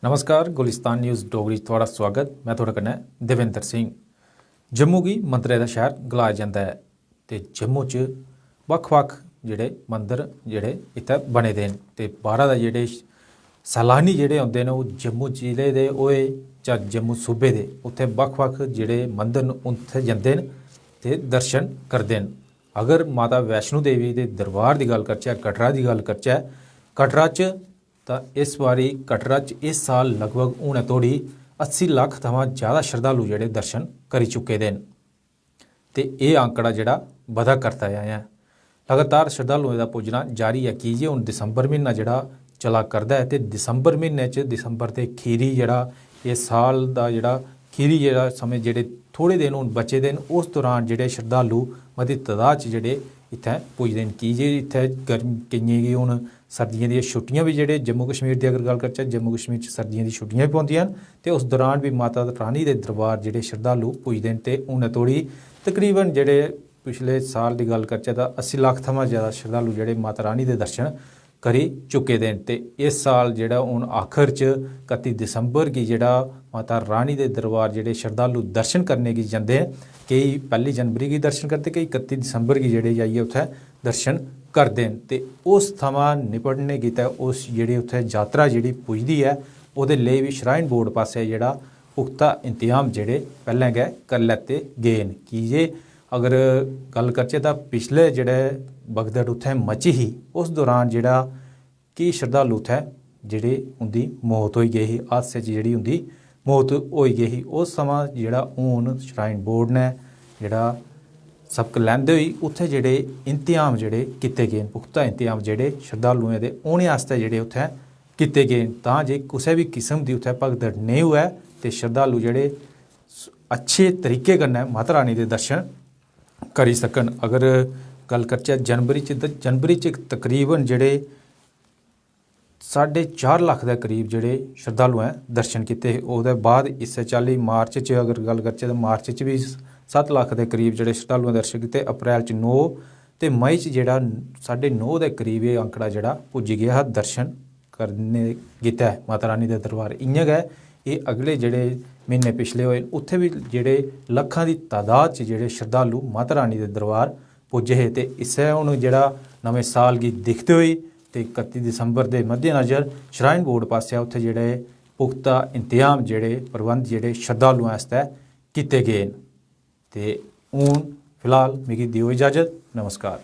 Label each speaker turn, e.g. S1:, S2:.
S1: नमस्कार, गुलिस्तान न्यूज़ डोगरी थोड़ा स्वागत। मैं थोड़े कन्नै देवेंद्र सिंह। जम्मू की मंदरें दा शहर गलाया जाता है ते जम्मू च बक्ख-बक्ख जेह्ड़े मंदर जेह्ड़े इत्थै बने दे न ते बाह्रा दा जेह्ड़े सैलानी जेह्ड़े औंदे न ओह् जम्मू जिले दे होए जां जम्मू सूबे दे उत्थै बक्ख-बक्ख जेह्ड़े मंदर न उत्थै जंदे न ते दर्शन करदे न। अगर माता वैष्णो देवी दे दरबार दी गल्ल करचै, कटरा दी गल्ल करचै, कटरा च तां इस बारी कटरा च इस साल लगभग हुणे धोड़ी 80 लक्ख थमां ज़्यादा श्रद्धालु जेह्ड़े दर्शन करी चुके दे न ते एह् आंकड़ा जेह्ड़ा बधा करदा ऐ। लगातार श्रद्धालुएं दा पुज्जना जारी है की जे हून दिसंबर म्हीना जेह्ड़ा चला करदा है ते दिसंबर म्हीने च दिसंबर दे खीरी जेह्ड़ा इस साल दा जेह्ड़ा खीरी जेह्ड़ा समें जेह्ड़े थोड़े दिन हून बचे दे न उस दौरान जेह्ड़े श्रद्धालु मती तदाद च जेह्ड़े इत्थै पुजदे न की जे इत्थै केइयें गी हून सर्दियें दियां छुट्टियां भी जेह्ड़े जम्मू कश्मीर दी अगर गल्ल करचै, जम्मू कश्मीर च सर्दियें दी छुट्टियां भी पौंदियां न ते उस दौरान भी माता रानी दे दरबार जेह्ड़े श्रद्धालु पुजदे न ते हुणे धोड़ी तकरीबन जेह्ड़े पिछले साल दी गल्ल करचै तां 80 लक्ख थमां ज़्यादा श्रद्धालु जेह्ड़े माता रानी दे दर्शन करी चुके दे न ते इस साल जेह्ड़ा हून आखर च 31 दिसंबर गी जेह्ड़ा माता रानी दे दरबार जेह्ड़े श्रद्धालु दर्शन करने गी जंदे न, केई 1 जनवरी गी दर्शन करदे, केई 31 दिसंबर गी जेह्ड़े जाइयै उत्थै दर्शन करदे न ते उस थमां निपटने गितै उस जेह्ड़ी उत्थै यात्रा जेह्ड़ी पुजदी ऐ ओह्दे लेई बी श्राइन बोर्ड पास्सेआ जेह्ड़ा पुख्ता इंतजाम जेह्ड़े पैह्लें गै करी लैते गे न की जे अगर गल्ल करचै तां पिछले जेह्ड़े भगदड़ उत्थै मची ही उस दौरान जेह्ड़ा केईं श्रद्धालु उत्थै जेह्ड़ी उं'दी मौत होई गेई ही, हादसे च जेह्ड़ी उं'दी मौत होई गेई ही। उस समां जेह्ड़ा हून श्राइन बोर्ड ने जेह्ड़ा सबक लैंदे होई उत्थै जेह्ड़े इंतजाम जेह्ड़े कीते गे न, पुख्ता इंतजाम जेह्ड़े श्रद्धालुएं दे औने आस्तै जेह्ड़े उत्थै कीते गे न तां जे कुसै बी किस्म दी उत्थै भगदड़ नेईं होऐ ते श्रद्धालु जेह्ड़े अच्छे तरीके कन्नै माता रानी दे दर्शन करी सकन। अगर गल्ल करचै जनवरी च ते जनवरी च तकरीबन जेह्ड़े 4.5 लक्ख दे करीब जेह्ड़े श्रद्धालुएं दर्शन कीते। ओह्दे बाद इस्सै चाल्ली मार्च च अगर गल्ल करचै तां मार्च च भी 7 लक्ख दे करीब जेह्ड़े श्रद्धालुएं दर्शन कीते। अप्रैल च 9 ते मई च जेह्ड़ा 9.5 दे करीब एह् आंकड़ा जेह्ड़ा पुज्जी गेआ हा दर्शन करने गितै माता रानी दे दरबार। इ'यां गै एह् अगले जेह्ड़े म्हीने पिछले होए उत्थै बी जेह्ड़े लक्खां दी तादाद च जेह्ड़े श्रद्धालु माता रानी दे दरबार पुज्जे हे ते इस्सै हून जेह्ड़ा नमें साल गी दिखदे होई ते 31 दिसंबर दे मद्देनज़र श्राइन बोर्ड पास्सेआ उत्थै जेह्ड़े पुख्ता इंतजाम जेह्ड़े प्रबंध जेह्ड़े श्रद्धालुएं आस्तै कीते गे न ते हून फिलहाल मिगी देओ इजाज़त। नमस्कार।